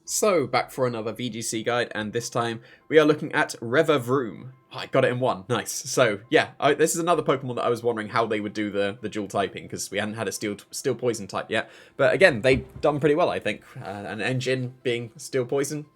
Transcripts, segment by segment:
So, back for another VGC guide, and this time we are looking at Revavroom. Oh, I got it in one. Nice. So, yeah, this is another Pokemon that I was wondering how they would do the dual typing, because we hadn't had a steel poison type yet. But again, they've done pretty well, I think. An engine being steel poison,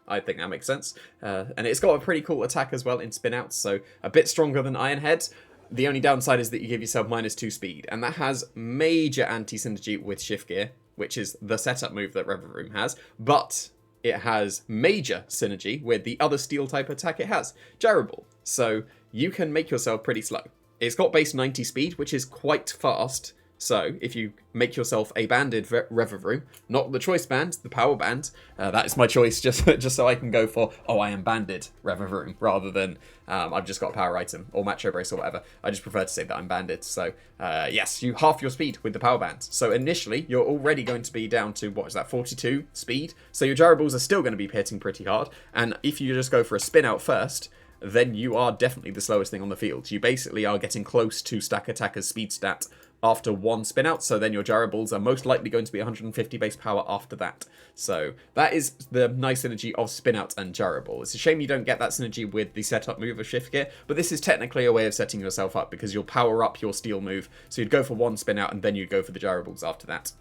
I think that makes sense. And it's got a pretty cool attack as well in spin outs, so a bit stronger than Iron Head. The only downside is that you give yourself -2 speed, and that has major anti-synergy with Shift Gear, which is the setup move that Revavroom has, but it has major synergy with the other steel type attack it has, Jarable. So you can make yourself pretty slow. It's got base 90 speed, which is quite fast. So if you make yourself a banded Revavroom, not the choice band, the power band, that is my choice just so I can go for, oh, I am banded Revavroom, rather than I've just got a power item or Macho Brace or whatever. I just prefer to say that I'm banded. So yes, you half your speed with the power band. So initially, you're already going to be down to, what is that, 42 speed? So your Jarables are still going to be hitting pretty hard. And if you just go for a spin out first, then you are definitely the slowest thing on the field. You basically are getting close to Stack Attacker's speed stat after one spin out, so then your Jarables are most likely going to be 150 base power after that. So that is the nice synergy of spin out and Jarable. It's a shame you don't get that synergy with the setup move of Shift Gear, but this is technically a way of setting yourself up, because you'll power up your steel move, so you'd go for one spin out and then you'd go for the Jarables after that.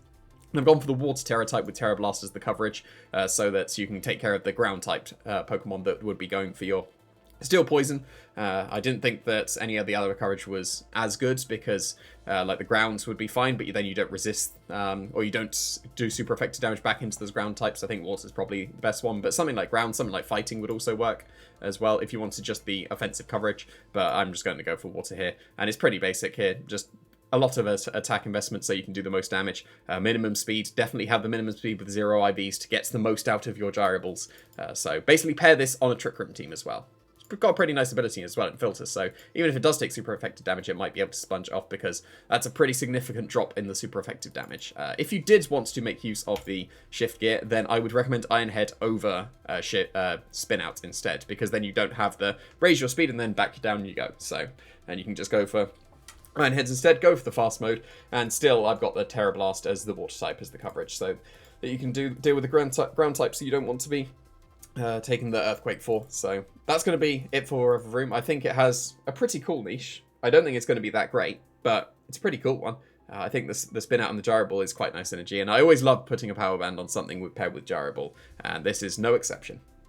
And I've gone for the Water Terror type with Terra Blast as the coverage, so that you can take care of the ground typed Pokemon that would be going for your Steel Poison. I didn't think that any of the other coverage was as good, because like the grounds would be fine, but then you don't resist, or you don't do super effective damage back into those ground types. I think water is probably the best one, but something like ground, something like fighting would also work as well if you wanted just the offensive coverage. But I'm just going to go for water here, and it's pretty basic here. Just a lot of attack investment so you can do the most damage. Minimum speed, definitely have the minimum speed with 0 IVs to get the most out of your Gyrables. So basically pair this on a Trick Room team as well. It's got a pretty nice ability as well in Filter, so even if it does take super effective damage, it might be able to sponge off, because that's a pretty significant drop in the super effective damage. If you did want to make use of the Shift Gear, then I would recommend Iron Head over Spin Out instead, because then you don't have the raise your speed and then back down you go. So, and you can just go for Iron Heads instead, go for the fast mode, and still I've got the Terra Blast as the water type as the coverage, so that you can deal with the ground type, so you don't want to be taking the Earthquake for. So that's going to be it for Revavroom. I think it has a pretty cool niche. I don't think it's going to be that great, but it's a pretty cool one. I think the spin out on the Jarable is quite nice energy, and I always love putting a power band on something paired with Jarable, and this is no exception.